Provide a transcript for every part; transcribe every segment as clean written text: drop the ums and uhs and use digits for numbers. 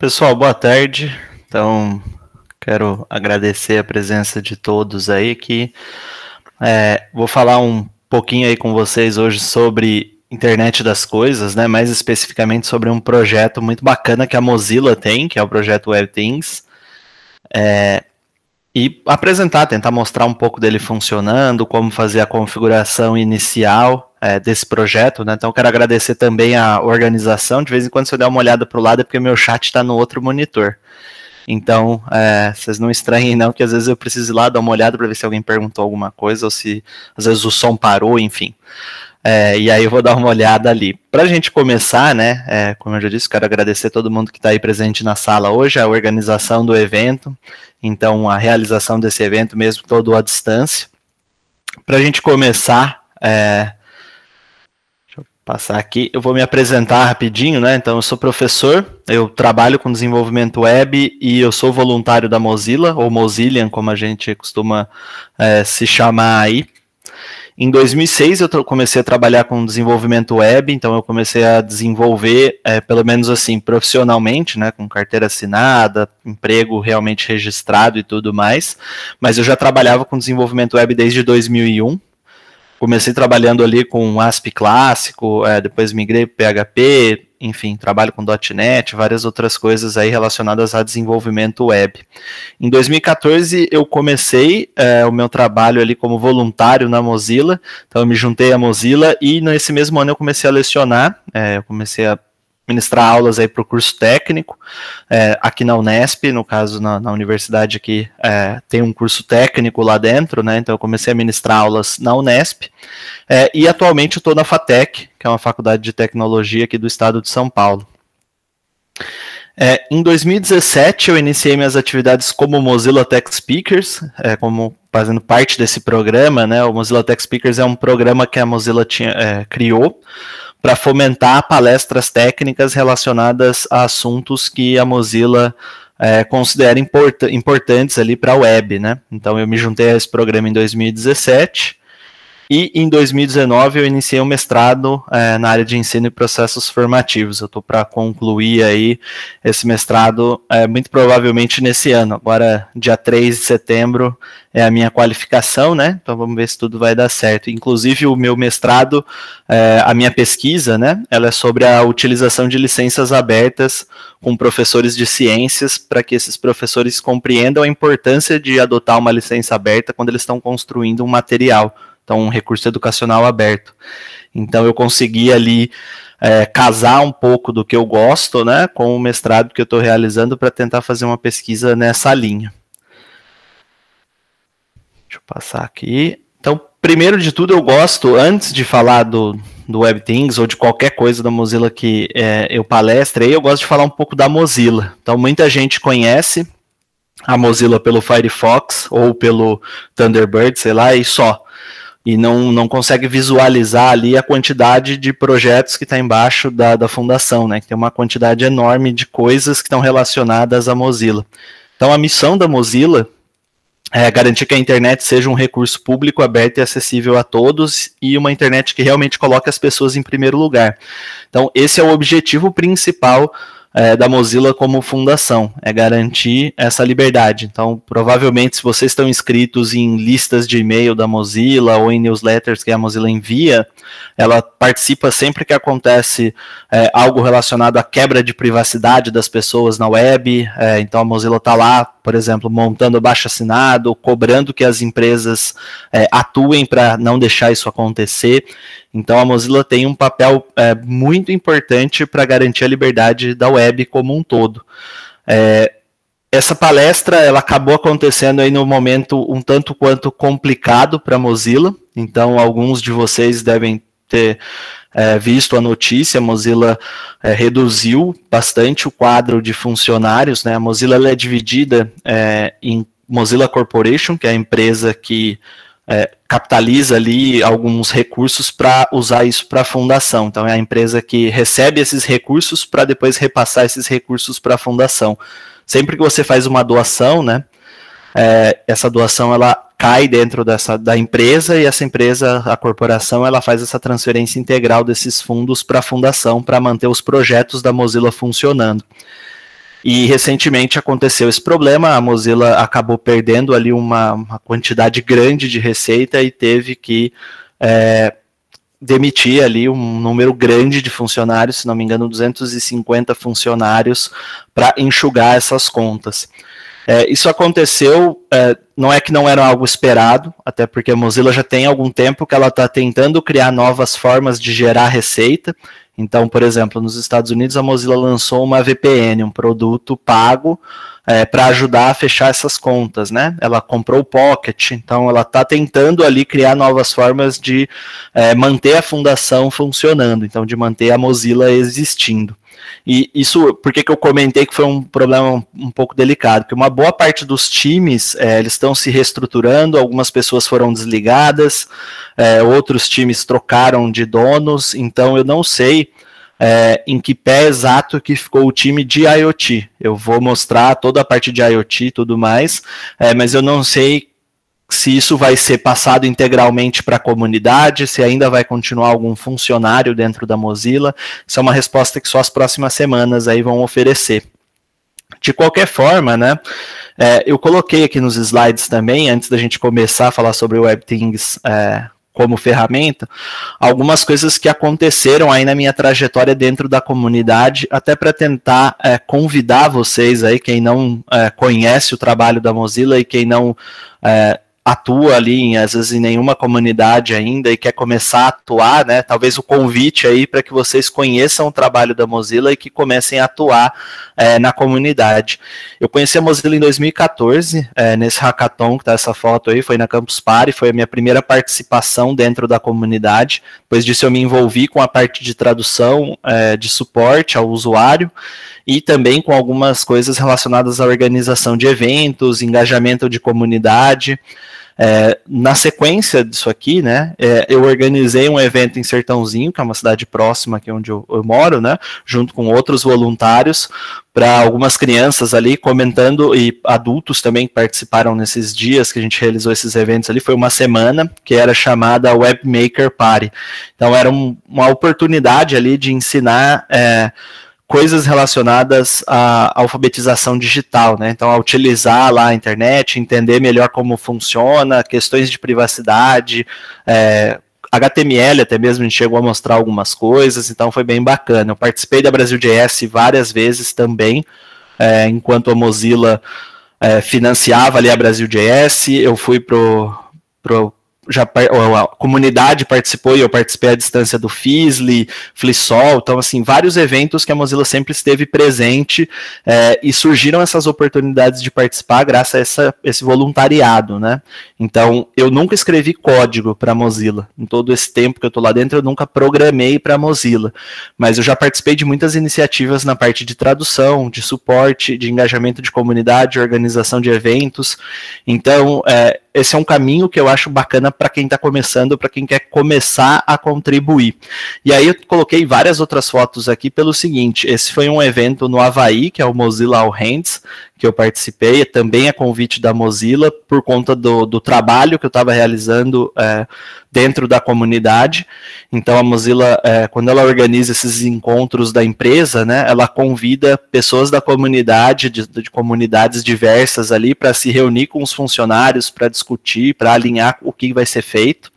Pessoal, boa tarde. Então, quero agradecer a presença de todos aí que vou falar um pouquinho aí com vocês hoje sobre internet das coisas, né? Mais especificamente sobre um projeto muito bacana que a Mozilla tem, que é o projeto WebThings. E apresentar, tentar mostrar um pouco dele funcionando, como fazer a configuração inicial desse projeto, né? Então quero agradecer também a organização. De vez em quando, se eu der uma olhada para o lado, é porque meu chat está no outro monitor. Então, vocês não estranhem não, que às vezes eu preciso ir lá dar uma olhada para ver se alguém perguntou alguma coisa, ou se às vezes o som parou, enfim. E aí eu vou dar uma olhada ali. Para a gente começar, né, como eu já disse, quero agradecer a todo mundo que está aí presente na sala hoje, a organização do evento, então a realização desse evento mesmo todo à distância. Para a gente começar, deixa eu passar aqui, eu vou me apresentar rapidinho, né, então eu sou professor, eu trabalho com desenvolvimento web e eu sou voluntário da Mozilla, ou Mozillian, como a gente costuma se chamar aí. Em 2006 eu comecei a trabalhar com desenvolvimento web, então eu comecei a desenvolver, pelo menos assim, profissionalmente, né, com carteira assinada, emprego realmente registrado e tudo mais, mas eu já trabalhava com desenvolvimento web desde 2001, comecei trabalhando ali com ASP clássico, depois migrei para PHP, enfim, trabalho com .NET, várias outras coisas aí relacionadas a desenvolvimento web. Em 2014 eu comecei o meu trabalho ali como voluntário na Mozilla, então eu me juntei à Mozilla e nesse mesmo ano eu comecei a lecionar, eu comecei a ministrar aulas aí para o curso técnico, aqui na Unesp, no caso na universidade aqui tem um curso técnico lá dentro, né, então eu comecei a ministrar aulas na Unesp, e atualmente eu estou na FATEC, que é uma faculdade de tecnologia aqui do estado de São Paulo. Em 2017 eu iniciei minhas atividades como Mozilla Tech Speakers, como fazendo parte desse programa, né, o Mozilla Tech Speakers é um programa que a Mozilla criou, para fomentar palestras técnicas relacionadas a assuntos que a Mozilla considera importantes ali para a web, né? Então eu me juntei a esse programa em 2017 e em 2019 eu iniciei um mestrado na área de ensino e processos formativos. Eu estou para concluir aí esse mestrado muito provavelmente nesse ano. Agora, dia 3 de setembro é a minha qualificação, né? Então vamos ver se tudo vai dar certo. Inclusive o meu mestrado, a minha pesquisa, né? Ela é sobre a utilização de licenças abertas com professores de ciências para que esses professores compreendam a importância de adotar uma licença aberta quando eles estão construindo um material. Então, um recurso educacional aberto. Então, eu consegui ali casar um pouco do que eu gosto, né, com o mestrado que eu estou realizando para tentar fazer uma pesquisa nessa linha. Deixa eu passar aqui. Então, primeiro de tudo, eu gosto, antes de falar do WebThings ou de qualquer coisa da Mozilla que eu palestrei, eu gosto de falar um pouco da Mozilla. Então, muita gente conhece a Mozilla pelo Firefox ou pelo Thunderbird, sei lá, e só. E não consegue visualizar ali a quantidade de projetos que está embaixo da fundação, né? Que tem uma quantidade enorme de coisas que estão relacionadas à Mozilla. Então, a missão da Mozilla é garantir que a internet seja um recurso público, aberto e acessível a todos, e uma internet que realmente coloque as pessoas em primeiro lugar. Então, esse é o objetivo principal da Mozilla como fundação, é garantir essa liberdade. Então, provavelmente, se vocês estão inscritos em listas de e-mail da Mozilla ou em newsletters que a Mozilla envia, ela participa sempre que acontece algo relacionado à quebra de privacidade das pessoas na web. Então, a Mozilla está lá, por exemplo, montando abaixo-assinado, cobrando que as empresas atuem para não deixar isso acontecer. Então, a Mozilla tem um papel muito importante para garantir a liberdade da web como um todo. Essa palestra ela acabou acontecendo aí no momento um tanto quanto complicado para a Mozilla. Então, alguns de vocês devem ter visto a notícia. A Mozilla reduziu bastante o quadro de funcionários, né? A Mozilla ela é dividida em Mozilla Corporation, que é a empresa que capitaliza ali alguns recursos para usar isso para a fundação. Então, é a empresa que recebe esses recursos para depois repassar esses recursos para a fundação. Sempre que você faz uma doação, né, essa doação ela cai dentro da empresa e essa empresa, a corporação, ela faz essa transferência integral desses fundos para a fundação para manter os projetos da Mozilla funcionando. E recentemente aconteceu esse problema, a Mozilla acabou perdendo ali uma quantidade grande de receita e teve que demitir ali um número grande de funcionários, se não me engano 250 funcionários, para enxugar essas contas. Isso aconteceu, não é que não era algo esperado, até porque a Mozilla já tem algum tempo que ela está tentando criar novas formas de gerar receita. Então, por exemplo, nos Estados Unidos a Mozilla lançou uma VPN, um produto pago para ajudar a fechar essas contas, né? Ela comprou o Pocket, então ela está tentando ali criar novas formas de manter a fundação funcionando, então de manter a Mozilla existindo. E isso, por que eu comentei que foi um problema um pouco delicado? Porque uma boa parte dos times, eles estão se reestruturando, algumas pessoas foram desligadas, outros times trocaram de donos, então eu não sei em que pé exato que ficou o time de IoT. Eu vou mostrar toda a parte de IoT e tudo mais, mas eu não sei se isso vai ser passado integralmente para a comunidade, se ainda vai continuar algum funcionário dentro da Mozilla. Isso é uma resposta que só as próximas semanas aí vão oferecer. De qualquer forma, né, eu coloquei aqui nos slides também, antes da gente começar a falar sobre o WebThings como ferramenta, algumas coisas que aconteceram aí na minha trajetória dentro da comunidade, até para tentar convidar vocês aí, quem não conhece o trabalho da Mozilla e quem não atua ali, às vezes, em nenhuma comunidade ainda e quer começar a atuar, né? Talvez o convite aí para que vocês conheçam o trabalho da Mozilla e que comecem a atuar na comunidade. Eu conheci a Mozilla em 2014, nesse hackathon, que tá essa foto aí, foi na Campus Party, foi a minha primeira participação dentro da comunidade. Depois disso eu me envolvi com a parte de tradução, de suporte ao usuário, e também com algumas coisas relacionadas à organização de eventos, engajamento de comunidade. Na sequência disso aqui, né, eu organizei um evento em Sertãozinho, que é uma cidade próxima aqui onde eu moro, né, junto com outros voluntários, para algumas crianças ali comentando, e adultos também que participaram nesses dias que a gente realizou esses eventos ali. Foi uma semana que era chamada Webmaker Party. Então era uma oportunidade ali de ensinar coisas relacionadas à alfabetização digital, né? Então, a utilizar lá a internet, entender melhor como funciona, questões de privacidade, HTML até mesmo, a gente chegou a mostrar algumas coisas, então foi bem bacana. Eu participei da Brasil.js várias vezes também, enquanto a Mozilla financiava ali a Brasil.js, eu fui a comunidade participou e eu participei à distância do Fizzly, Flissol, então assim, vários eventos que a Mozilla sempre esteve presente, e surgiram essas oportunidades de participar graças a esse voluntariado, né? Então, eu nunca escrevi código para a Mozilla, em todo esse tempo que eu estou lá dentro eu nunca programei para a Mozilla, mas eu já participei de muitas iniciativas na parte de tradução, de suporte, de engajamento de comunidade, organização de eventos, então, esse é um caminho que eu acho bacana para quem está começando, para quem quer começar a contribuir. E aí eu coloquei várias outras fotos aqui pelo seguinte: esse foi um evento no Havaí, que é o Mozilla All Hands, que eu participei, também a convite da Mozilla, por conta do trabalho que eu estava realizando dentro da comunidade. Então a Mozilla, quando ela organiza esses encontros da empresa, né, ela convida pessoas da comunidade, de comunidades diversas ali, para se reunir com os funcionários, para discutir, para alinhar o que vai ser feito.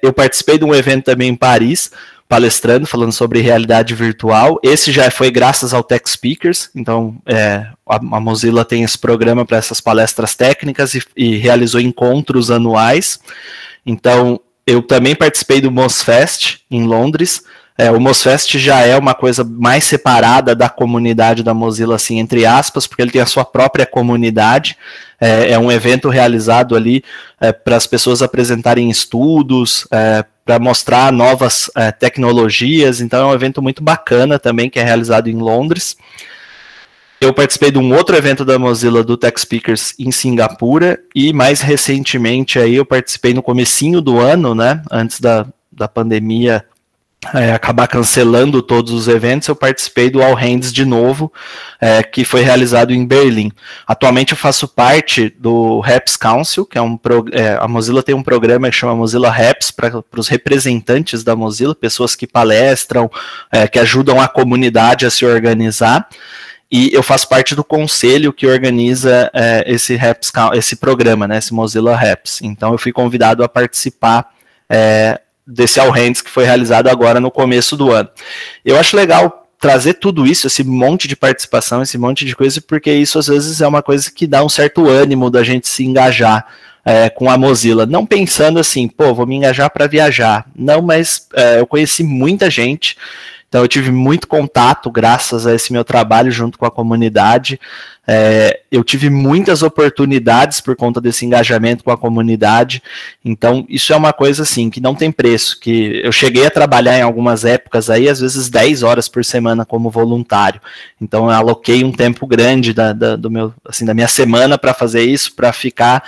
Eu participei de um evento também em Paris, palestrando, falando sobre realidade virtual. Esse já foi graças ao Tech Speakers, então a Mozilla tem esse programa para essas palestras técnicas e realizou encontros anuais. Então, eu também participei do MozFest em Londres. O MozFest já é uma coisa mais separada da comunidade da Mozilla, assim, entre aspas, porque ele tem a sua própria comunidade. É um evento realizado ali para as pessoas apresentarem estudos, para mostrar novas tecnologias. Então é um evento muito bacana também, que é realizado em Londres. Eu participei de um outro evento da Mozilla, do Tech Speakers, em Singapura, e mais recentemente aí eu participei no comecinho do ano, né, antes da pandemia acabar cancelando todos os eventos. Eu participei do All Hands de novo, que foi realizado em Berlim. Atualmente eu faço parte do Raps Council, que é a Mozilla tem um programa que chama Mozilla Raps, para os representantes da Mozilla, pessoas que palestram, que ajudam a comunidade a se organizar. e eu faço parte do conselho que organiza esse programa, né, esse Mozilla Raps. Então eu fui convidado a participar desse All Hands que foi realizado agora no começo do ano. Eu acho legal trazer tudo isso, esse monte de participação, esse monte de coisa, porque isso às vezes é uma coisa que dá um certo ânimo da gente se engajar com a Mozilla, não pensando assim, pô, vou me engajar para viajar. Não, mas eu conheci muita gente, então eu tive muito contato graças a esse meu trabalho junto com a comunidade. Eu tive muitas oportunidades por conta desse engajamento com a comunidade. Então isso é uma coisa assim que não tem preço, que eu cheguei a trabalhar em algumas épocas aí, às vezes 10 horas por semana como voluntário. Então eu aloquei um tempo grande da minha semana para fazer isso, para ficar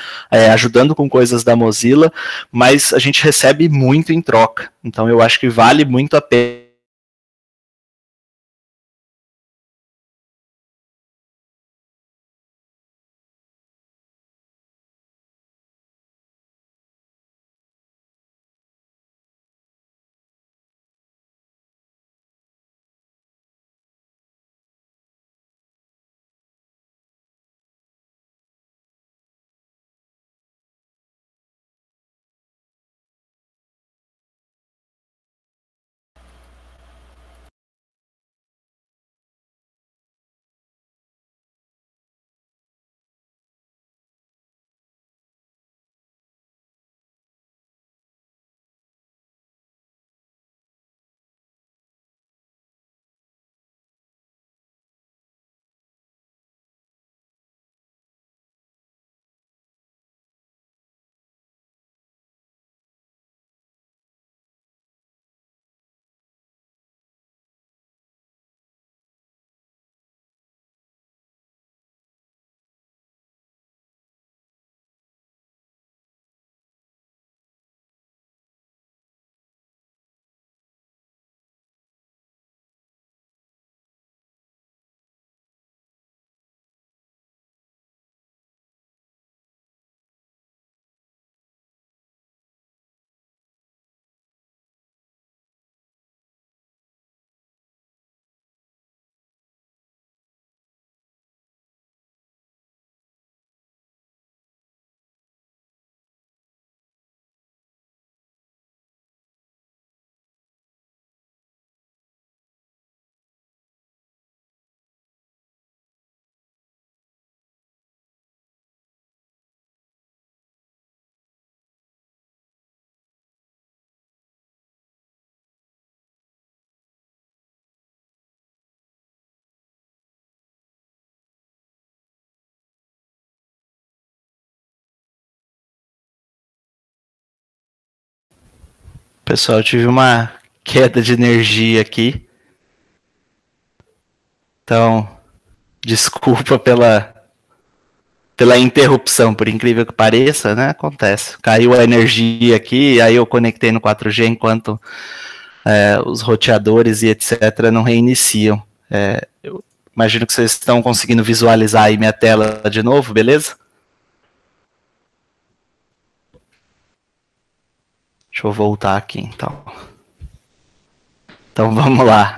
ajudando com coisas da Mozilla, mas a gente recebe muito em troca. Então eu acho que vale muito a pena. Pessoal, eu tive uma queda de energia aqui. Então, desculpa pela interrupção, por incrível que pareça, né? Acontece. Caiu a energia aqui, aí eu conectei no 4G enquanto os roteadores e etc. não reiniciam. Eu imagino que vocês estão conseguindo visualizar aí minha tela de novo, beleza? Deixa eu voltar aqui, então. Então vamos lá.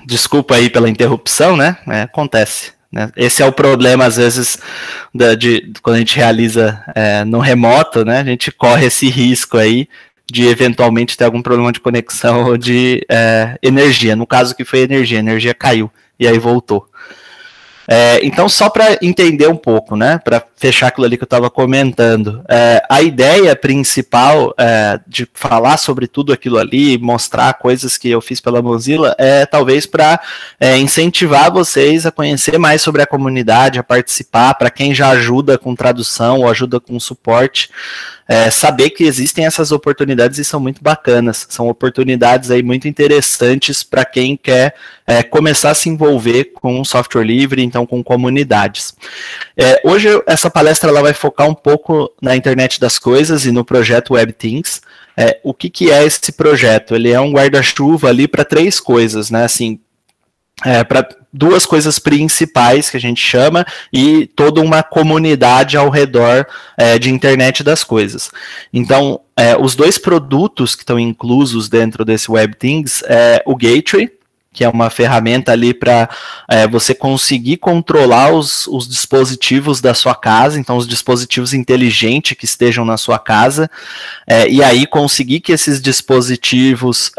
Desculpa aí pela interrupção, né? Acontece. Né? Esse é o problema, às vezes, quando a gente realiza no remoto, né? A gente corre esse risco aí de eventualmente ter algum problema de conexão ou de energia. No caso que foi energia, a energia caiu e aí voltou. Então, só para entender um pouco, né, para fechar aquilo ali que eu estava comentando, a ideia principal de falar sobre tudo aquilo ali, mostrar coisas que eu fiz pela Mozilla, talvez para incentivar vocês a conhecer mais sobre a comunidade, a participar, para quem já ajuda com tradução ou ajuda com suporte, saber que existem essas oportunidades e são muito bacanas, são oportunidades aí muito interessantes para quem quer começar a se envolver com software livre, então com comunidades. Hoje essa palestra ela vai focar um pouco na internet das coisas e no projeto WebThings. O que é esse projeto? Ele é um guarda-chuva ali para 3 coisas, né? Assim, para 2 coisas principais que a gente chama e toda uma comunidade ao redor de internet das coisas. Então, os 2 produtos que estão inclusos dentro desse WebThings é o Gateway, que é uma ferramenta ali para você conseguir controlar os dispositivos da sua casa, então os dispositivos inteligentes que estejam na sua casa, e aí conseguir que esses dispositivos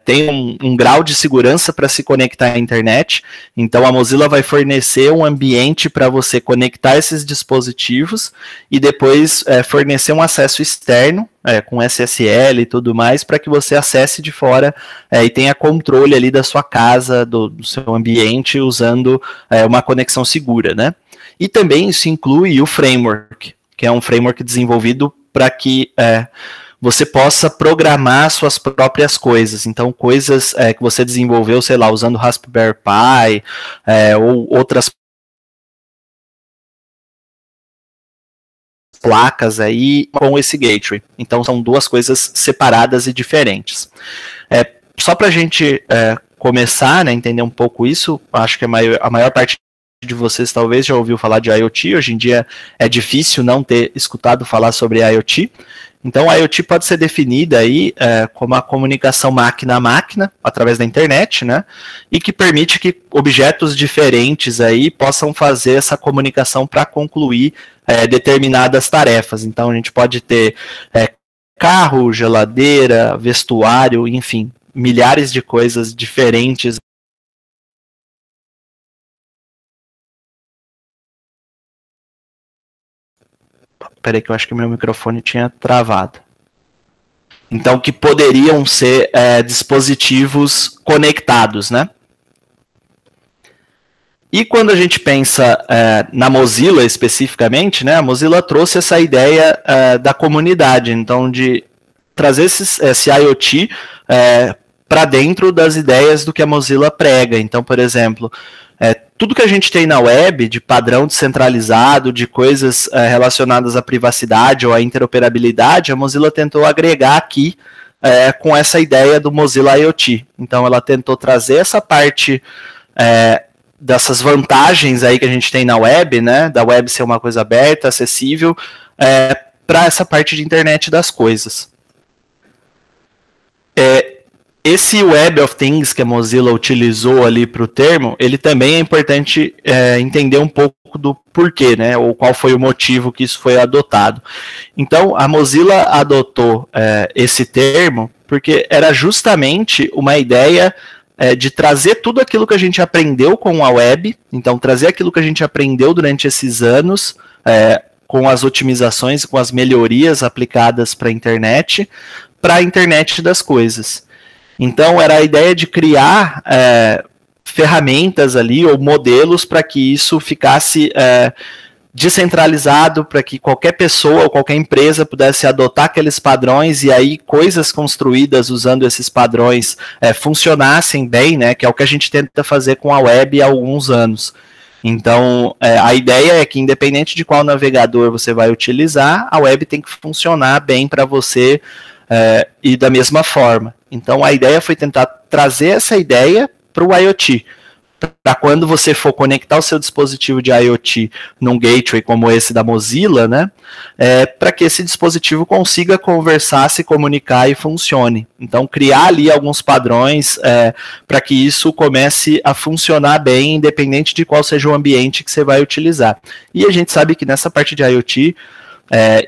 tenham um grau de segurança para se conectar à internet. Então a Mozilla vai fornecer um ambiente para você conectar esses dispositivos e depois fornecer um acesso externo, com SSL e tudo mais, para que você acesse de fora e tenha controle ali da sua casa, do seu ambiente, usando uma conexão segura, né? E também isso inclui o framework, que é um framework desenvolvido para que você possa programar suas próprias coisas. Então, coisas que você desenvolveu, sei lá, usando Raspberry Pi ou outras placas aí com esse gateway. Então, são duas coisas separadas e diferentes. Só para a gente começar, né, entender um pouco isso, acho que a maior parte de vocês talvez já ouviu falar de IoT. Hoje em dia é difícil não ter escutado falar sobre IoT. Então, a IoT pode ser definida aí como a comunicação máquina a máquina, através da internet, né? E que permite que objetos diferentes aí possam fazer essa comunicação para concluir determinadas tarefas. Então, a gente pode ter carro, geladeira, vestuário, enfim, milhares de coisas diferentes. Peraí que eu acho que meu microfone tinha travado. Então, que poderiam ser dispositivos conectados, né? E quando a gente pensa na Mozilla especificamente, né, a Mozilla trouxe essa ideia da comunidade, então de trazer esse IoT para dentro das ideias do que a Mozilla prega. Então, por exemplo, tudo que a gente tem na web, de padrão descentralizado, de coisas relacionadas à privacidade ou à interoperabilidade, a Mozilla tentou agregar aqui com essa ideia do Mozilla IoT. Então, ela tentou trazer essa parte dessas vantagens aí que a gente tem na web, né, da web ser uma coisa aberta, acessível, para essa parte de internet das coisas. Esse Web of Things que a Mozilla utilizou ali para o termo, ele também é importante entender um pouco do porquê, né, ou qual foi o motivo que isso foi adotado. Então, a Mozilla adotou esse termo porque era justamente uma ideia de trazer tudo aquilo que a gente aprendeu com a web, então trazer aquilo que a gente aprendeu durante esses anos, com as otimizações, com as melhorias aplicadas para a internet das coisas. Então, era a ideia de criar ferramentas ali, ou modelos, para que isso ficasse descentralizado, para que qualquer pessoa ou qualquer empresa pudesse adotar aqueles padrões e aí coisas construídas usando esses padrões funcionassem bem, né, que é o que a gente tenta fazer com a web há alguns anos. Então, a ideia é que, independente de qual navegador você vai utilizar, a web tem que funcionar bem para você e da mesma forma. Então, a ideia foi tentar trazer essa ideia para o IoT, para quando você for conectar o seu dispositivo de IoT num gateway como esse da Mozilla, né, para que esse dispositivo consiga conversar, se comunicar e funcione. Então, criar ali alguns padrões para que isso comece a funcionar bem, independente de qual seja o ambiente que você vai utilizar. E a gente sabe que nessa parte de IoT,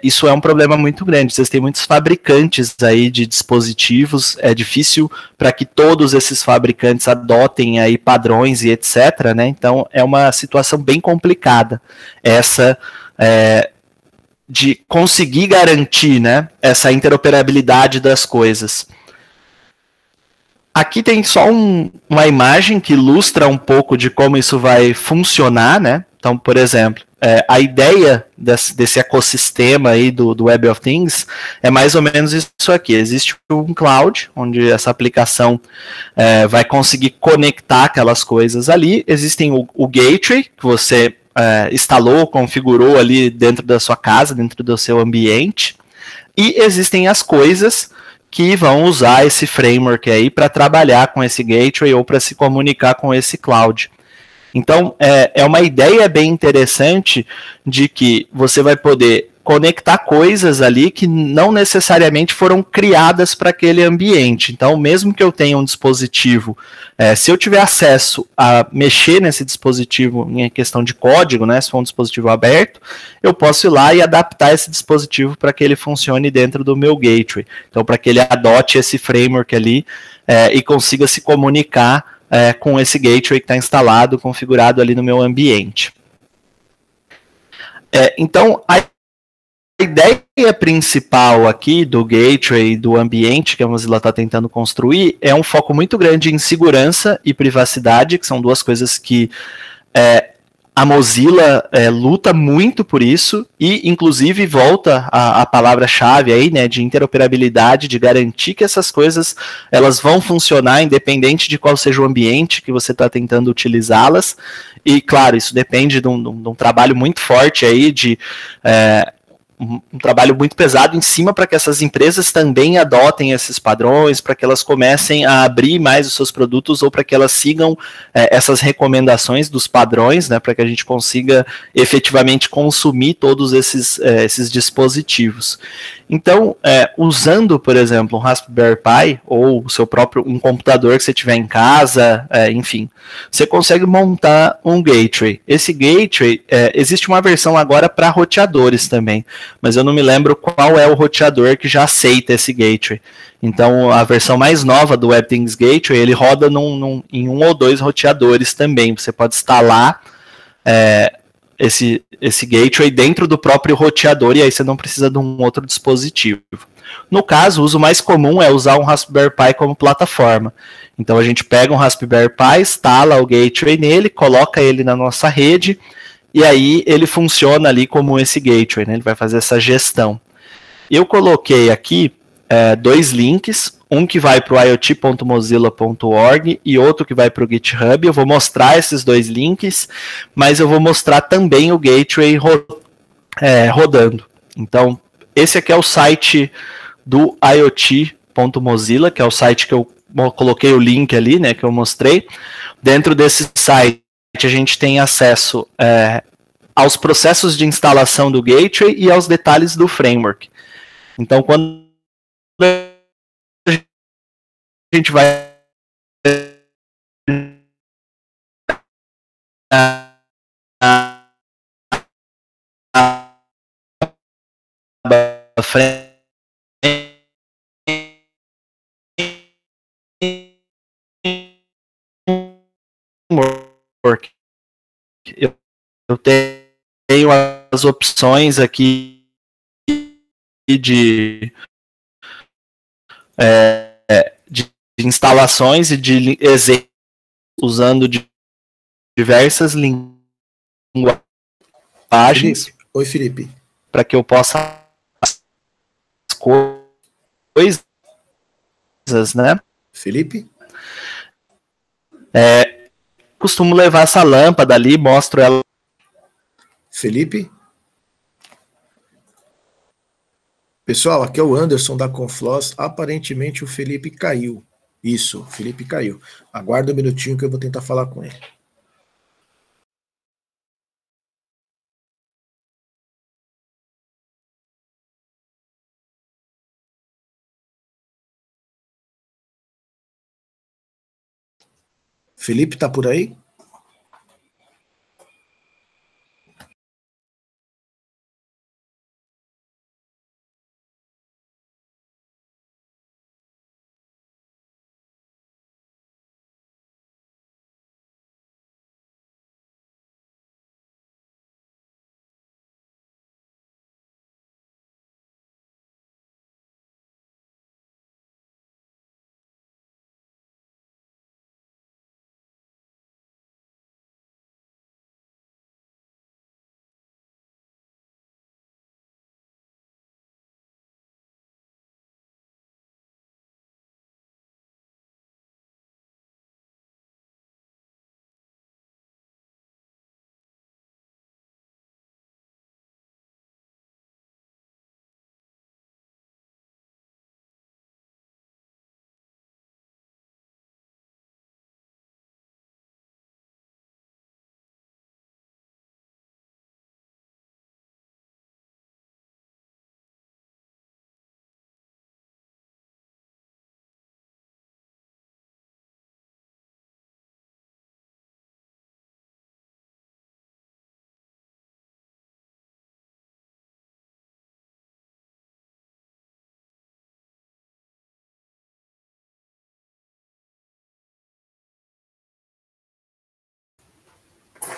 isso é um problema muito grande. Vocês têm muitos fabricantes aí de dispositivos, é difícil para que todos esses fabricantes adotem aí padrões e etc, né? Então é uma situação bem complicada essa de conseguir garantir, né, essa interoperabilidade das coisas. Aqui tem só uma imagem que ilustra um pouco de como isso vai funcionar, né? Então, por exemplo, a ideia desse ecossistema aí do Web of Things é mais ou menos isso aqui. Existe um cloud, onde essa aplicação vai conseguir conectar aquelas coisas ali. Existem o gateway, que você instalou, configurou ali dentro da sua casa, dentro do seu ambiente. E existem as coisas que vão usar esse framework aí para trabalhar com esse gateway ou para se comunicar com esse cloud. Então, é uma ideia bem interessante de que você vai poder conectar coisas ali que não necessariamente foram criadas para aquele ambiente. Então, mesmo que eu tenha um dispositivo, se eu tiver acesso a mexer nesse dispositivo em questão de código, né, se for um dispositivo aberto, eu posso ir lá e adaptar esse dispositivo para que ele funcione dentro do meu gateway. Então, para que ele adote esse framework ali e consiga se comunicar com esse gateway que está instalado, configurado ali no meu ambiente. Então, a ideia principal aqui do gateway, do ambiente que a Mozilla está tentando construir, é um foco muito grande em segurança e privacidade, que são duas coisas que a Mozilla luta muito por isso, e inclusive volta a palavra-chave aí, né, de interoperabilidade, de garantir que essas coisas elas vão funcionar independente de qual seja o ambiente que você está tentando utilizá-las. E claro, isso depende de um trabalho muito forte aí de um trabalho muito pesado em cima para que essas empresas também adotem esses padrões, para que elas comecem a abrir mais os seus produtos ou para que elas sigam essas recomendações dos padrões, né, para que a gente consiga efetivamente consumir todos esses dispositivos. Então, usando, por exemplo, um Raspberry Pi ou o seu próprio um computador que você tiver em casa, enfim, você consegue montar um gateway. Esse gateway, existe uma versão agora para roteadores também, mas eu não me lembro qual é o roteador que já aceita esse gateway. Então, a versão mais nova do WebThings Gateway, ele roda em um ou dois roteadores também. Você pode instalar esse gateway dentro do próprio roteador e aí você não precisa de um outro dispositivo. No caso, o uso mais comum é usar um Raspberry Pi como plataforma. Então a gente pega um Raspberry Pi, instala o gateway nele, coloca ele na nossa rede e aí ele funciona ali como esse gateway, né? Ele vai fazer essa gestão. Eu coloquei aqui dois links, um que vai para o iot.mozilla.org e outro que vai para o GitHub. Eu vou mostrar esses dois links, mas eu vou mostrar também o gateway rodando. Então, esse aqui é o site do iot.mozilla, que é o site que eu coloquei o link ali, né, que eu mostrei. Dentro desse site, a gente tem acesso aos processos de instalação do gateway e aos detalhes do framework. Então, quando a gente vai framework, eu tenho as opções aqui de instalações e de exemplos usando diversas linguagens. Oi, Felipe. Para que eu possa as coisas, né? Felipe? Costumo levar essa lâmpada ali, mostro ela. Felipe? Pessoal, aqui é o Anderson da Confloss. Aparentemente o Felipe caiu. Isso, o Felipe caiu. Aguarda um minutinho que eu vou tentar falar com ele. Felipe, tá por aí?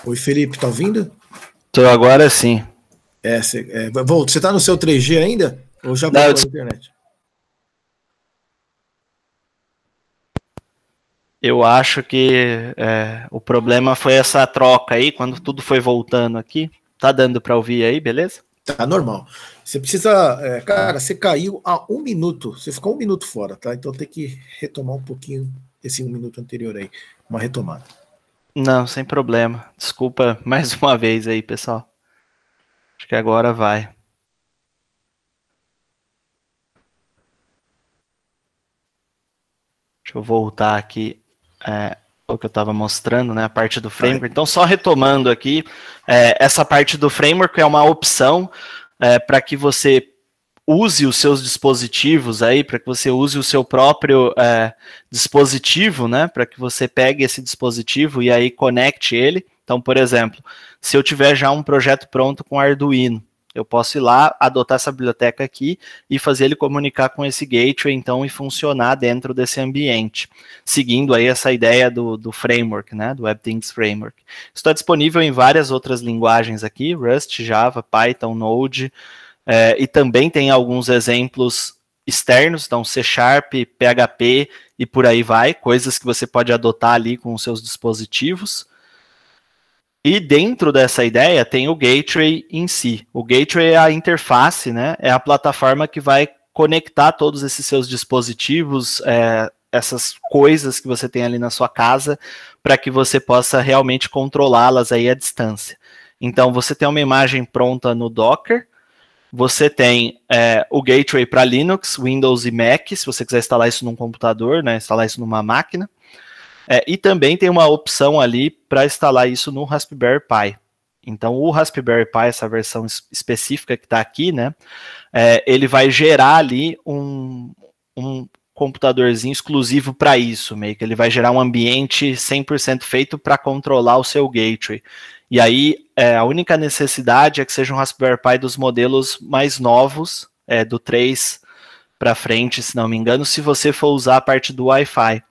Oi, Felipe, tá ouvindo? Tô agora sim. Você tá no seu 3G ainda? Ou já Não, voltou à internet? eu acho que o problema foi essa troca aí, quando tudo foi voltando aqui. Tá dando para ouvir aí, beleza? Tá normal. Você precisa. Cara, você caiu há 1 minuto. Você ficou 1 minuto fora, tá? Então tem que retomar um pouquinho esse 1 minuto anterior aí. Uma retomada. Não, sem problema. Desculpa mais uma vez aí, pessoal. Acho que agora vai. Deixa eu voltar aqui o que eu estava mostrando, né? A parte do framework. Então, só retomando aqui, essa parte do framework é uma opção para que você use os seus dispositivos aí, para que você use o seu próprio dispositivo, né? Para que você pegue esse dispositivo e aí conecte ele. Então, por exemplo, se eu tiver já um projeto pronto com Arduino, eu posso ir lá, adotar essa biblioteca aqui e fazer ele comunicar com esse gateway, então, e funcionar dentro desse ambiente, seguindo aí essa ideia do framework, né, do WebThings Framework. Está disponível em várias outras linguagens aqui, Rust, Java, Python, Node, e também tem alguns exemplos externos, então C#, PHP e por aí vai, coisas que você pode adotar ali com os seus dispositivos. E dentro dessa ideia tem o gateway em si. O gateway é a interface, né? É a plataforma que vai conectar todos esses seus dispositivos, essas coisas que você tem ali na sua casa, para que você possa realmente controlá-las aí à distância. Então, você tem uma imagem pronta no Docker, você tem o gateway para Linux, Windows e Mac, se você quiser instalar isso num computador, né? Instalar isso numa máquina. E também tem uma opção ali para instalar isso no Raspberry Pi. Então, o Raspberry Pi, essa versão específica que está aqui, né, ele vai gerar ali um computadorzinho exclusivo para isso, meio que ele vai gerar um ambiente 100% feito para controlar o seu gateway. E aí, a única necessidade é que seja um Raspberry Pi dos modelos mais novos, do 3 para frente, se não me engano, se você for usar a parte do Wi-Fi,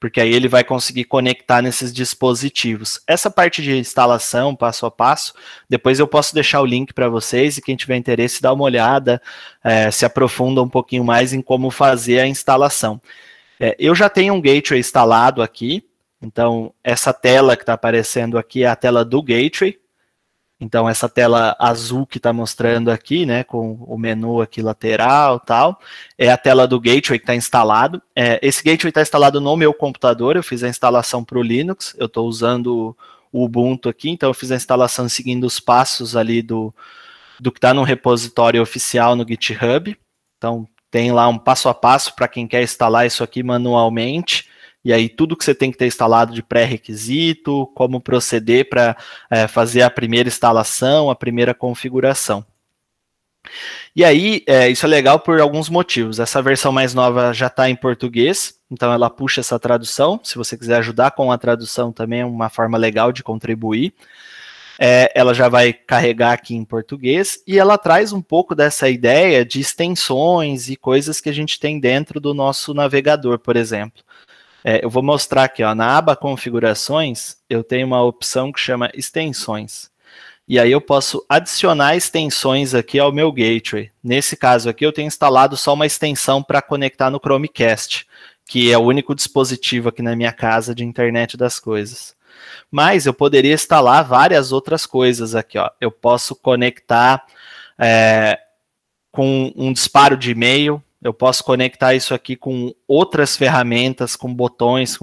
porque aí ele vai conseguir conectar nesses dispositivos. Essa parte de instalação, passo a passo, depois eu posso deixar o link para vocês e quem tiver interesse dá uma olhada, se aprofunda um pouquinho mais em como fazer a instalação. Eu já tenho um gateway instalado aqui, então essa tela que está aparecendo aqui é a tela do gateway. Então, essa tela azul que está mostrando aqui, né, com o menu aqui lateral e tal, é a tela do gateway que está instalado. Esse gateway está instalado no meu computador, eu fiz a instalação para o Linux, eu estou usando o Ubuntu aqui, então eu fiz a instalação seguindo os passos ali do que está no repositório oficial no GitHub. Então, tem lá um passo a passo para quem quer instalar isso aqui manualmente. E aí tudo que você tem que ter instalado de pré-requisito, como proceder para fazer a primeira instalação, a primeira configuração. E aí, isso é legal por alguns motivos. Essa versão mais nova já está em português, então ela puxa essa tradução. Se você quiser ajudar com a tradução também é uma forma legal de contribuir. Ela já vai carregar aqui em português e ela traz um pouco dessa ideia de extensões e coisas que a gente tem dentro do nosso navegador, por exemplo. Eu vou mostrar aqui, ó, na aba configurações, eu tenho uma opção que chama extensões. E aí eu posso adicionar extensões aqui ao meu gateway. Nesse caso aqui eu tenho instalado só uma extensão para conectar no Chromecast, que é o único dispositivo aqui na minha casa de internet das coisas. Mas eu poderia instalar várias outras coisas aqui, ó. Eu posso conectar com um disparo de e-mail, eu posso conectar isso aqui com outras ferramentas, com botões,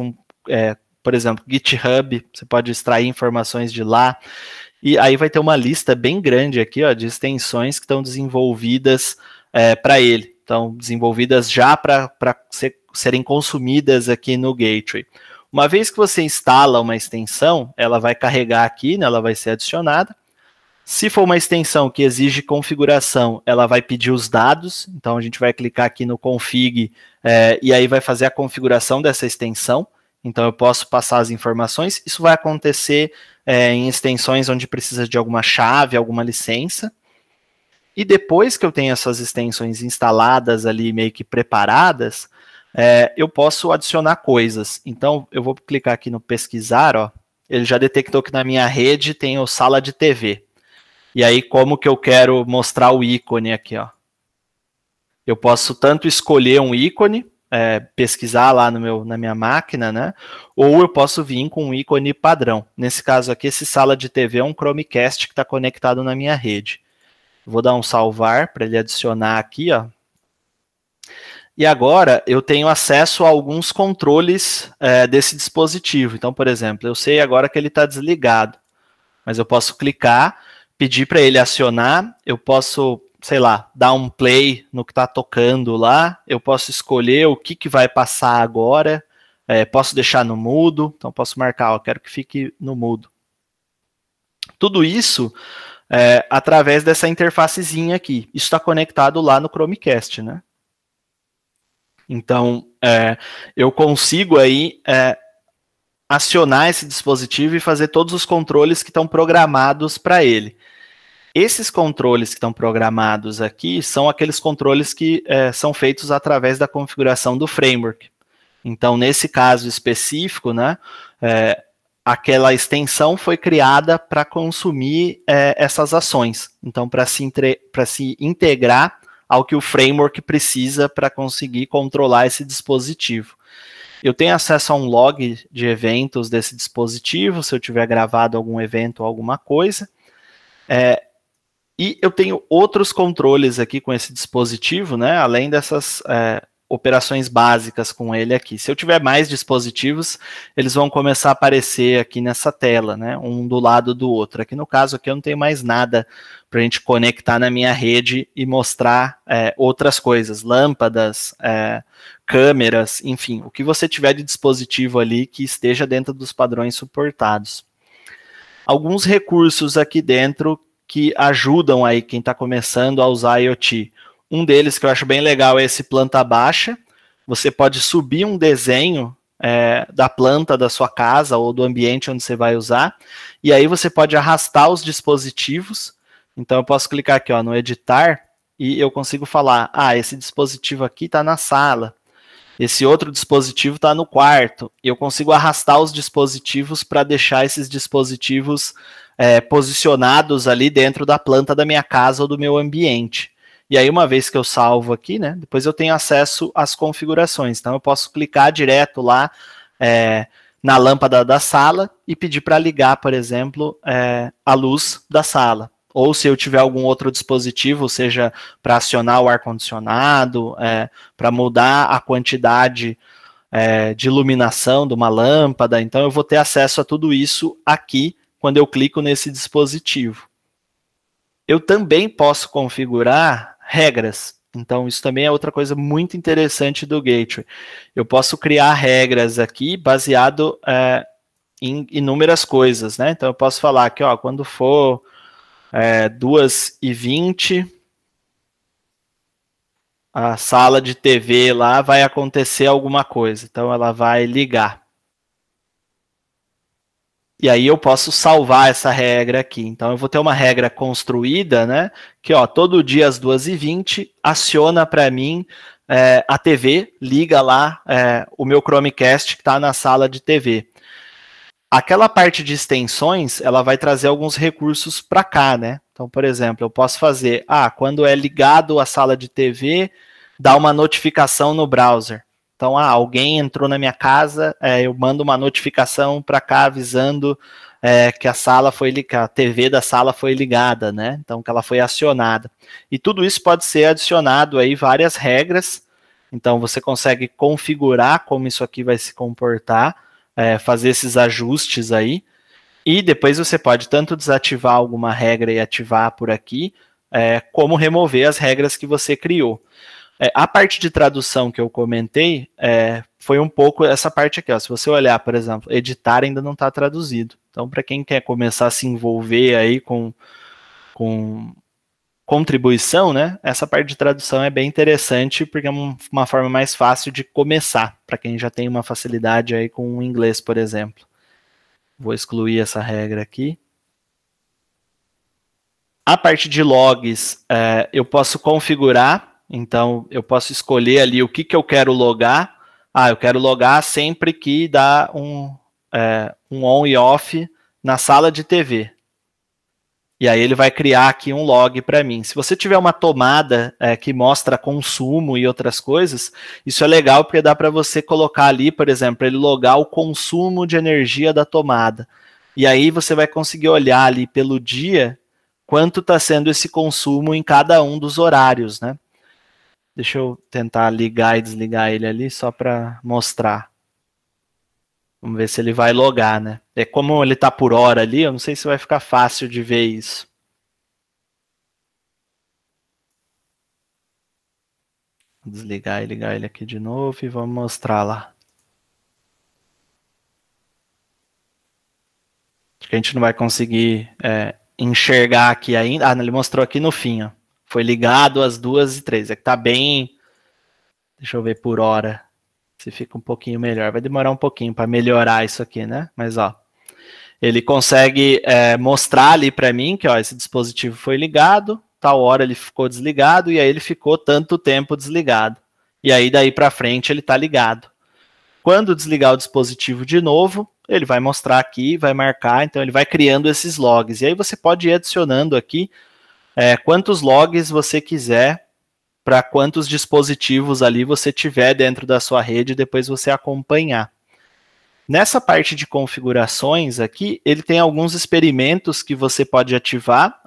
por exemplo, GitHub, você pode extrair informações de lá, e aí vai ter uma lista bem grande aqui, ó, de extensões que estão desenvolvidas para ele, estão desenvolvidas já para serem consumidas aqui no Gateway. Uma vez que você instala uma extensão, ela vai carregar aqui, né, ela vai ser adicionada. Se for uma extensão que exige configuração, ela vai pedir os dados, então a gente vai clicar aqui no config e aí vai fazer a configuração dessa extensão, então eu posso passar as informações, isso vai acontecer em extensões onde precisa de alguma chave, alguma licença, e depois que eu tenho essas extensões instaladas ali, meio que preparadas, eu posso adicionar coisas, então eu vou clicar aqui no pesquisar, ó, ele já detectou que na minha rede tem o sala de TV. E aí, como que eu quero mostrar o ícone aqui, ó? Eu posso tanto escolher um ícone, pesquisar lá na minha máquina, né? Ou eu posso vir com um ícone padrão. Nesse caso aqui, esse sala de TV é um Chromecast que está conectado na minha rede. Vou dar um salvar para ele adicionar aqui, ó. E agora eu tenho acesso a alguns controles desse dispositivo. Então, por exemplo, eu sei agora que ele está desligado, mas eu posso clicar, pedir para ele acionar, eu posso, sei lá, dar um play no que está tocando lá, eu posso escolher o que vai passar agora, posso deixar no mudo, então posso marcar, ó, quero que fique no mudo. Tudo isso através dessa interfacezinha aqui. Isso está conectado lá no Chromecast, né? Então, eu consigo aí acionar esse dispositivo e fazer todos os controles que estão programados para ele. Esses controles que estão programados aqui são aqueles controles que são feitos através da configuração do framework. Então, nesse caso específico, né, aquela extensão foi criada para consumir essas ações. Então, para se integrar ao que o framework precisa para conseguir controlar esse dispositivo. Eu tenho acesso a um log de eventos desse dispositivo, se eu tiver gravado algum evento ou alguma coisa. E eu tenho outros controles aqui com esse dispositivo, né, além dessas operações básicas com ele aqui. Se eu tiver mais dispositivos, eles vão começar a aparecer aqui nessa tela, né, um do lado do outro. Aqui no caso aqui eu não tenho mais nada para a gente conectar na minha rede e mostrar outras coisas, lâmpadas, câmeras, enfim, o que você tiver de dispositivo ali que esteja dentro dos padrões suportados. Alguns recursos aqui dentro que ajudam aí quem está começando a usar IoT. Um deles que eu acho bem legal é esse planta baixa. Você pode subir um desenho da planta da sua casa ou do ambiente onde você vai usar, e aí você pode arrastar os dispositivos. Então eu posso clicar aqui, ó, no editar e eu consigo falar, esse dispositivo aqui está na sala, esse outro dispositivo está no quarto. E eu consigo arrastar os dispositivos para deixar esses dispositivos posicionados ali dentro da planta da minha casa ou do meu ambiente. E aí, uma vez que eu salvo aqui, né, depois eu tenho acesso às configurações. Então, eu posso clicar direto lá na lâmpada da sala e pedir para ligar, por exemplo, a luz da sala. Ou se eu tiver algum outro dispositivo, seja para acionar o ar-condicionado, para mudar a quantidade de iluminação de uma lâmpada. Então, eu vou ter acesso a tudo isso aqui, quando eu clico nesse dispositivo. Eu também posso configurar regras. Então, isso também é outra coisa muito interessante do Gateway. Eu posso criar regras aqui baseado em inúmeras coisas, né? Então, eu posso falar que, ó, quando for 2h20, a sala de TV lá vai acontecer alguma coisa. Então, ela vai ligar. E aí eu posso salvar essa regra aqui. Então eu vou ter uma regra construída, né? Que ó, todo dia às 2h20 aciona para mim a TV, liga lá o meu Chromecast que está na sala de TV. Aquela parte de extensões, ela vai trazer alguns recursos para cá, né? Então, por exemplo, eu posso fazer, quando é ligado à sala de TV, dá uma notificação no browser. Então, alguém entrou na minha casa, eu mando uma notificação para cá avisando que a TV da sala foi ligada, né? Então, que ela foi acionada. E tudo isso pode ser adicionado aí várias regras. Então, você consegue configurar como isso aqui vai se comportar, fazer esses ajustes aí. E depois você pode tanto desativar alguma regra e ativar por aqui, como remover as regras que você criou. A parte de tradução que eu comentei foi um pouco essa parte aqui. Ó. Se você olhar, por exemplo, editar ainda não está traduzido. Então, para quem quer começar a se envolver aí com contribuição, né, essa parte de tradução é bem interessante, porque é uma forma mais fácil de começar, para quem já tem uma facilidade aí com o inglês, por exemplo. Vou excluir essa regra aqui. A parte de logs, eu posso configurar. Então, eu posso escolher ali o que eu quero logar. Eu quero logar sempre que dá um on e off na sala de TV. E aí ele vai criar aqui um log para mim. Se você tiver uma tomada que mostra consumo e outras coisas, isso é legal porque dá para você colocar ali, por exemplo, ele logar o consumo de energia da tomada. E aí você vai conseguir olhar ali pelo dia quanto está sendo esse consumo em cada um dos horários, né? Deixa eu tentar ligar e desligar ele ali só para mostrar. Vamos ver se ele vai logar, né? Como ele está por hora ali, eu não sei se vai ficar fácil de ver isso. Vou desligar e ligar ele aqui de novo e vamos mostrar lá. Acho que a gente não vai conseguir enxergar aqui ainda. Ele mostrou aqui no fim, ó. Foi ligado às 2h03. É que tá bem... Deixa eu ver por hora se fica um pouquinho melhor. Vai demorar um pouquinho para melhorar isso aqui, né? Mas, ó, ele consegue mostrar ali para mim que, ó, esse dispositivo foi ligado, tal hora ele ficou desligado e aí ele ficou tanto tempo desligado. E aí daí para frente ele está ligado. Quando desligar o dispositivo de novo, ele vai mostrar aqui, vai marcar, então ele vai criando esses logs. E aí você pode ir adicionando aqui quantos logs você quiser para quantos dispositivos ali você tiver dentro da sua rede e depois você acompanhar. Nessa parte de configurações aqui, ele tem alguns experimentos que você pode ativar.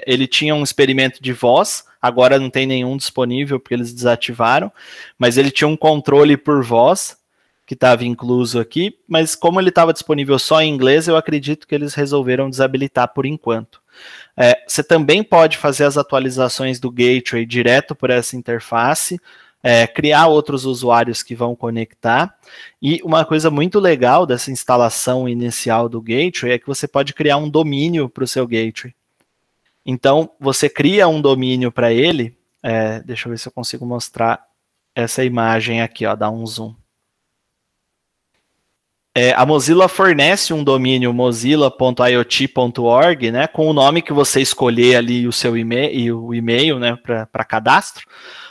Ele tinha um experimento de voz, agora não tem nenhum disponível porque eles desativaram, mas ele tinha um controle por voz que estava incluso aqui, mas como ele estava disponível só em inglês, eu acredito que eles resolveram desabilitar por enquanto. Você também pode fazer as atualizações do Gateway direto por essa interface, criar outros usuários que vão conectar, e uma coisa muito legal dessa instalação inicial do Gateway é que você pode criar um domínio para o seu Gateway. Então, você cria um domínio para ele, deixa eu ver se eu consigo mostrar essa imagem aqui, ó, dá um zoom. A Mozilla fornece um domínio mozilla.iot.org, né, com o nome que você escolher ali o seu e-mail, né, para cadastro,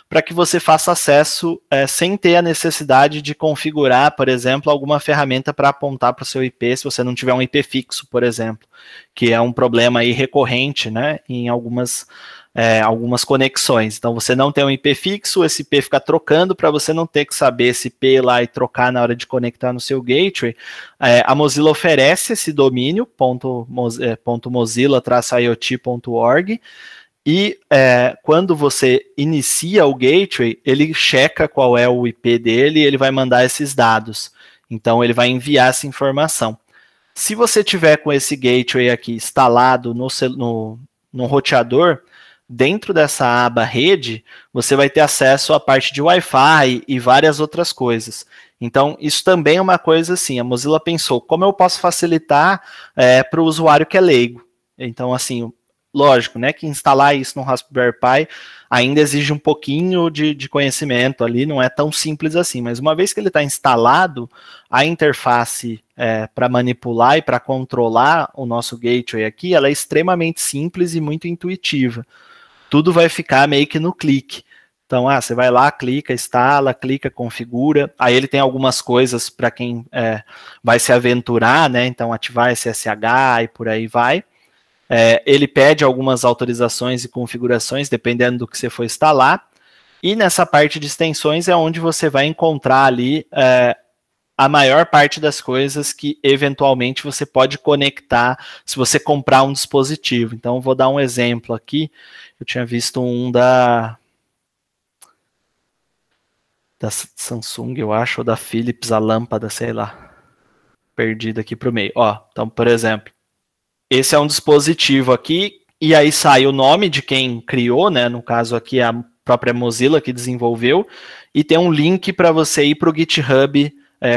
para que você faça acesso sem ter a necessidade de configurar, por exemplo, alguma ferramenta para apontar para o seu IP, se você não tiver um IP fixo, por exemplo, que é um problema aí recorrente, né, em algumas conexões. Então, você não tem um IP fixo, esse IP fica trocando para você não ter que saber esse IP lá e trocar na hora de conectar no seu gateway. A Mozilla oferece esse domínio, .mozilla-iot.org, e quando você inicia o gateway, ele checa qual é o IP dele e ele vai mandar esses dados. Então, ele vai enviar essa informação. Se você tiver com esse gateway aqui instalado no roteador, dentro dessa aba rede, você vai ter acesso à parte de Wi-Fi e várias outras coisas. Então, isso também é uma coisa assim, a Mozilla pensou, como eu posso facilitar para o usuário que é leigo? Então, assim, lógico, né, que instalar isso no Raspberry Pi ainda exige um pouquinho de conhecimento ali, não é tão simples assim, mas uma vez que ele está instalado, a interface para manipular e para controlar o nosso gateway aqui, ela é extremamente simples e muito intuitiva. Tudo vai ficar meio que no clique. Então, você vai lá, clica, instala, clica, configura. Aí ele tem algumas coisas para quem vai se aventurar, né? Então, ativar SSH e por aí vai. Ele pede algumas autorizações e configurações, dependendo do que você for instalar. E nessa parte de extensões é onde você vai encontrar ali a maior parte das coisas que eventualmente você pode conectar se você comprar um dispositivo. Então, vou dar um exemplo aqui. Eu tinha visto um da Samsung, eu acho, ou da Philips, a lâmpada, sei lá. Perdido aqui para o meio. Então, por exemplo, esse é um dispositivo aqui, e aí sai o nome de quem criou, né? No caso aqui, a própria Mozilla que desenvolveu, e tem um link para você ir para o GitHub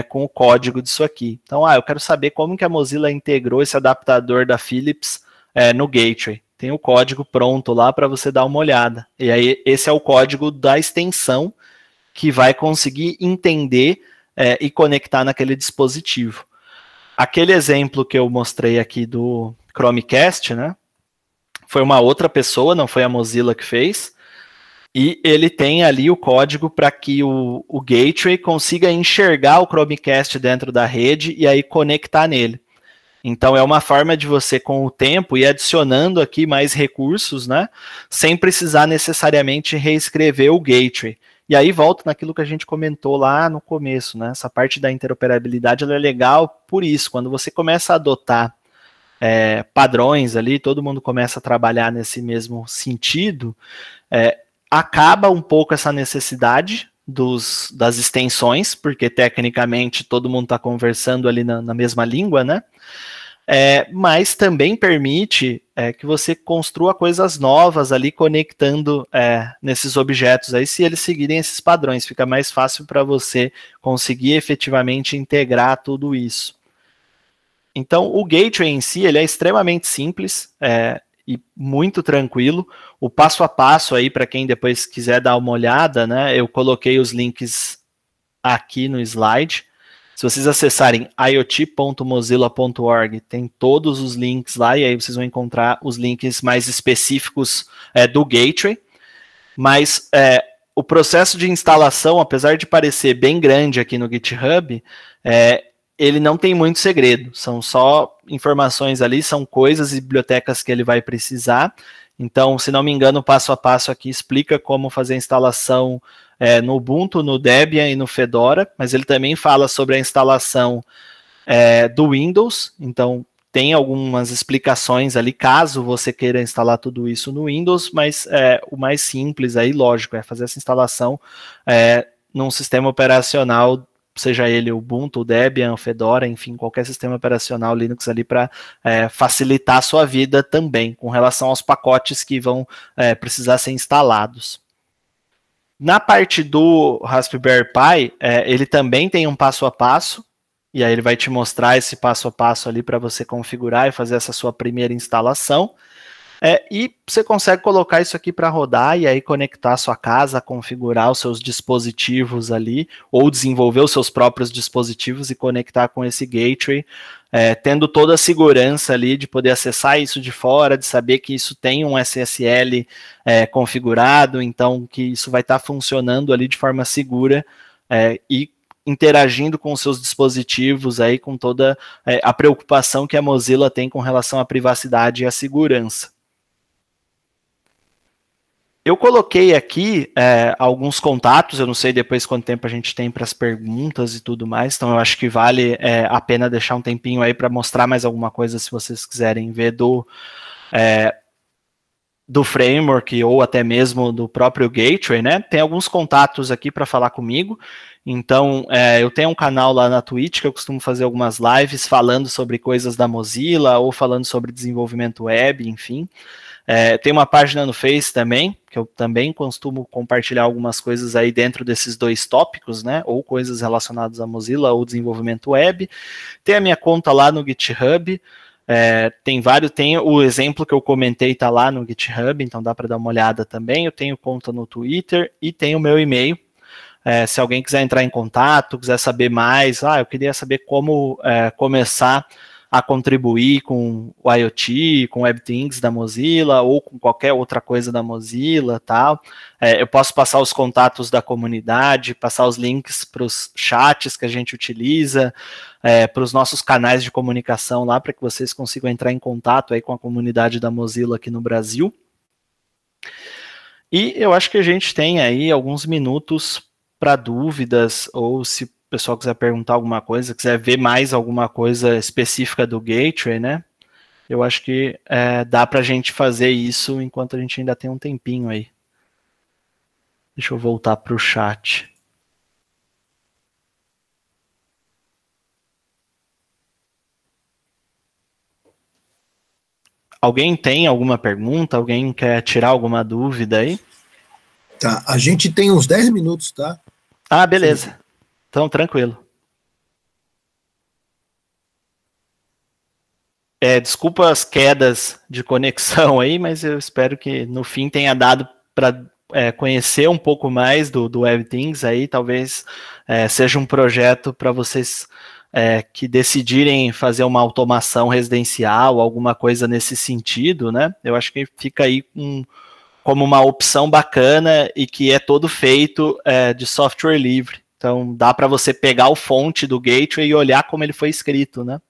com o código disso aqui. Então, eu quero saber como que a Mozilla integrou esse adaptador da Philips no Gateway. Tem o código pronto lá para você dar uma olhada. E aí, esse é o código da extensão que vai conseguir entender e conectar naquele dispositivo. Aquele exemplo que eu mostrei aqui do Chromecast, né? Foi uma outra pessoa, não foi a Mozilla que fez. E ele tem ali o código para que o gateway consiga enxergar o Chromecast dentro da rede e aí conectar nele. Então é uma forma de você, com o tempo, ir adicionando aqui mais recursos, né? Sem precisar necessariamente reescrever o gateway. E aí volto naquilo que a gente comentou lá no começo, né? Essa parte da interoperabilidade ela é legal por isso. Quando você começa a adotar padrões ali, todo mundo começa a trabalhar nesse mesmo sentido, acaba um pouco essa necessidade das extensões, porque tecnicamente todo mundo está conversando ali na mesma língua, né? Mas também permite que você construa coisas novas ali conectando nesses objetos aí, se eles seguirem esses padrões, fica mais fácil para você conseguir efetivamente integrar tudo isso. Então, o gateway em si, ele é extremamente simples e muito tranquilo. O passo a passo aí, para quem depois quiser dar uma olhada, né, eu coloquei os links aqui no slide. Se vocês acessarem iot.mozilla.org, tem todos os links lá, e aí vocês vão encontrar os links mais específicos do gateway. Mas o processo de instalação, apesar de parecer bem grande aqui no GitHub, ele não tem muito segredo, são só informações ali, são coisas e bibliotecas que ele vai precisar. Então, se não me engano, o passo a passo aqui explica como fazer a instalação no Ubuntu, no Debian e no Fedora, mas ele também fala sobre a instalação do Windows, então tem algumas explicações ali, caso você queira instalar tudo isso no Windows, mas o mais simples aí, lógico, é fazer essa instalação num sistema operacional, seja ele Ubuntu, Debian, Fedora, enfim, qualquer sistema operacional Linux ali para facilitar a sua vida também, com relação aos pacotes que vão precisar ser instalados. Na parte do Raspberry Pi, ele também tem um passo a passo, e aí ele vai te mostrar esse passo a passo ali para você configurar e fazer essa sua primeira instalação. E você consegue colocar isso aqui para rodar e aí conectar a sua casa, configurar os seus dispositivos ali, ou desenvolver os seus próprios dispositivos e conectar com esse gateway, tendo toda a segurança ali de poder acessar isso de fora, de saber que isso tem um SSL configurado, então que isso vai estar funcionando ali de forma segura e interagindo com os seus dispositivos aí, com toda a preocupação que a Mozilla tem com relação à privacidade e à segurança. Eu coloquei aqui alguns contatos, eu não sei depois quanto tempo a gente tem para as perguntas e tudo mais, então eu acho que vale a pena deixar um tempinho aí para mostrar mais alguma coisa se vocês quiserem ver do framework ou até mesmo do próprio gateway, né? Tem alguns contatos aqui para falar comigo, então eu tenho um canal lá na Twitch que eu costumo fazer algumas lives falando sobre coisas da Mozilla ou falando sobre desenvolvimento web, enfim. Tem uma página no Face também, que eu também costumo compartilhar algumas coisas aí dentro desses dois tópicos, né? Ou coisas relacionadas a Mozilla ou desenvolvimento web. Tem a minha conta lá no GitHub. Tem o exemplo que eu comentei, tá lá no GitHub, então dá para dar uma olhada também. Eu tenho conta no Twitter e tenho o meu e-mail. Se alguém quiser entrar em contato, quiser saber mais, eu queria saber como começar a contribuir com o IoT, com o WebThings da Mozilla ou com qualquer outra coisa da Mozilla, tal. Eu posso passar os contatos da comunidade, passar os links para os chats que a gente utiliza, para os nossos canais de comunicação lá, para que vocês consigam entrar em contato aí com a comunidade da Mozilla aqui no Brasil. E eu acho que a gente tem aí alguns minutos para dúvidas, ou se o pessoal quiser perguntar alguma coisa, quiser ver mais alguma coisa específica do Gateway, né? Eu acho que dá para a gente fazer isso enquanto a gente ainda tem um tempinho aí. Deixa eu voltar para o chat. Alguém tem alguma pergunta? Alguém quer tirar alguma dúvida aí? Tá, a gente tem uns 10 minutos, tá? Ah, beleza. Então, tranquilo. Desculpa as quedas de conexão aí, mas eu espero que no fim tenha dado para conhecer um pouco mais do WebThings aí, talvez seja um projeto para vocês que decidirem fazer uma automação residencial, alguma coisa nesse sentido, né? Eu acho que fica aí com como uma opção bacana e que é todo feito de software livre. Então, dá para você pegar o fonte do gateway e olhar como ele foi escrito, né?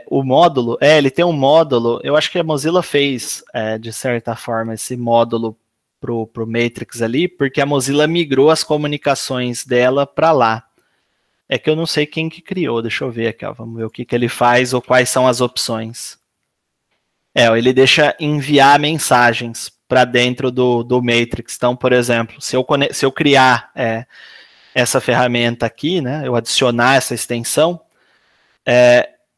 O módulo, ele tem um módulo, eu acho que a Mozilla fez, de certa forma, esse módulo pro Matrix ali, porque a Mozilla migrou as comunicações dela para lá. É que eu não sei quem que criou, deixa eu ver aqui, ó, vamos ver o que ele faz ou quais são as opções. Ele deixa enviar mensagens para dentro do Matrix. Então, por exemplo, se eu criar essa ferramenta aqui, né, eu adicionar essa extensão,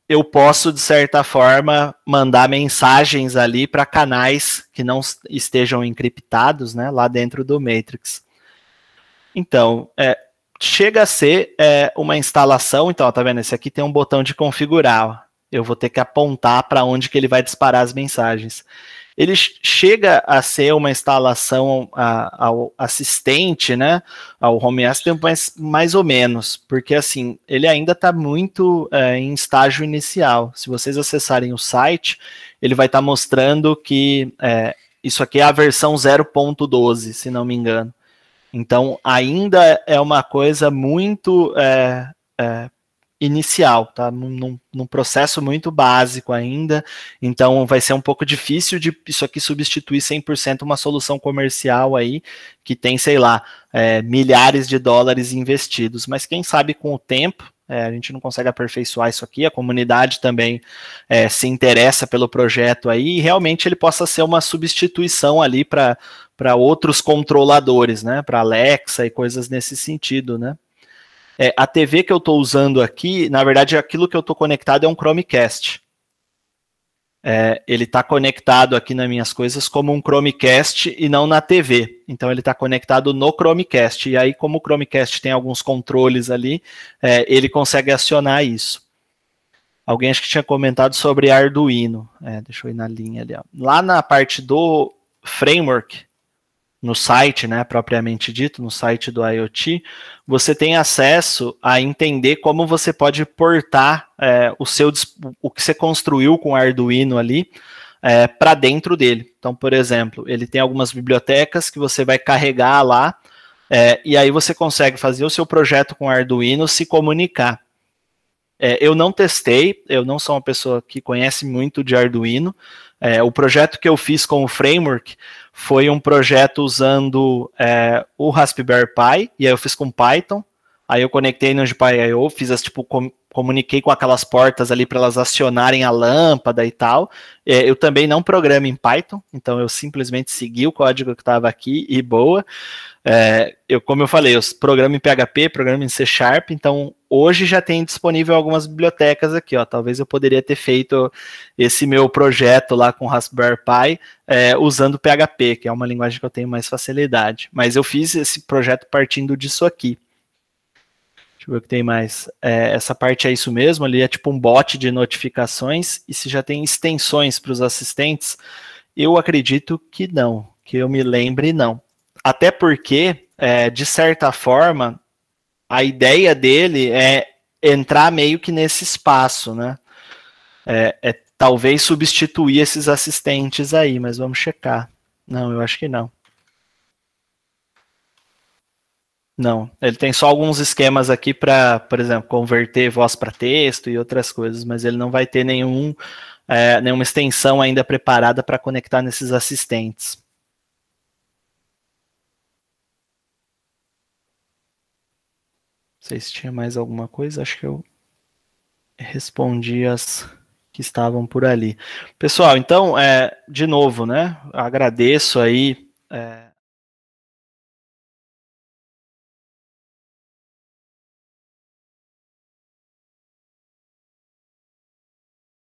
eu posso, de certa forma, mandar mensagens ali para canais que não estejam encriptados, né, lá dentro do Matrix. Então, chega a ser uma instalação. Então, ó, tá vendo? Esse aqui tem um botão de configurar. Ó. Eu vou ter que apontar para onde que ele vai disparar as mensagens. Ele chega a ser uma instalação ao assistente, né, ao Home Assistant, mas mais ou menos, porque assim, ele ainda está muito em estágio inicial. Se vocês acessarem o site, ele vai estar mostrando que isso aqui é a versão 0.12, se não me engano. Então, ainda é uma coisa muito inicial, tá? Num processo muito básico ainda, então vai ser um pouco difícil de isso aqui substituir 100% uma solução comercial aí, que tem, sei lá, milhares de dólares investidos, mas quem sabe com o tempo, a gente não consegue aperfeiçoar isso aqui, a comunidade também se interessa pelo projeto aí, e realmente ele possa ser uma substituição ali para outros controladores, né, para Alexa e coisas nesse sentido, né. A TV que eu estou usando aqui, na verdade, aquilo que eu estou conectado é um Chromecast. Ele está conectado aqui nas minhas coisas como um Chromecast e não na TV. Então, ele está conectado no Chromecast. E aí, como o Chromecast tem alguns controles ali, ele consegue acionar isso. Alguém acho que tinha comentado sobre Arduino. Deixa eu ir na linha ali. Ó. Lá na parte do framework, no site, né, propriamente dito, no site do IoT, você tem acesso a entender como você pode portar o que você construiu com o Arduino ali para dentro dele. Então, por exemplo, ele tem algumas bibliotecas que você vai carregar lá e aí você consegue fazer o seu projeto com o Arduino se comunicar. Eu não testei, eu não sou uma pessoa que conhece muito de Arduino. O projeto que eu fiz com o framework foi um projeto usando o Raspberry Pi, e aí eu fiz com Python, aí eu conectei no GPIO, comuniquei com aquelas portas ali para elas acionarem a lâmpada e tal. Eu também não programo em Python, então eu simplesmente segui o código que estava aqui e boa. Como eu falei, eu programo em PHP, programo em C#, então hoje já tem disponível algumas bibliotecas aqui, ó. Talvez eu poderia ter feito esse meu projeto lá com Raspberry Pi usando PHP, que é uma linguagem que eu tenho mais facilidade. Mas eu fiz esse projeto partindo disso aqui. Deixa eu ver o que tem mais. Essa parte é isso mesmo, ali é tipo um bot de notificações, e se já tem extensões para os assistentes, eu acredito que não, que eu me lembre não. Até porque, de certa forma, a ideia dele é entrar meio que nesse espaço, né? Talvez substituir esses assistentes aí, mas vamos checar. Não, eu acho que não. Não, ele tem só alguns esquemas aqui para, por exemplo, converter voz para texto e outras coisas, mas ele não vai ter nenhuma extensão ainda preparada para conectar nesses assistentes. Não sei se tinha mais alguma coisa, acho que eu respondi as que estavam por ali. Pessoal, então, de novo, né, agradeço aí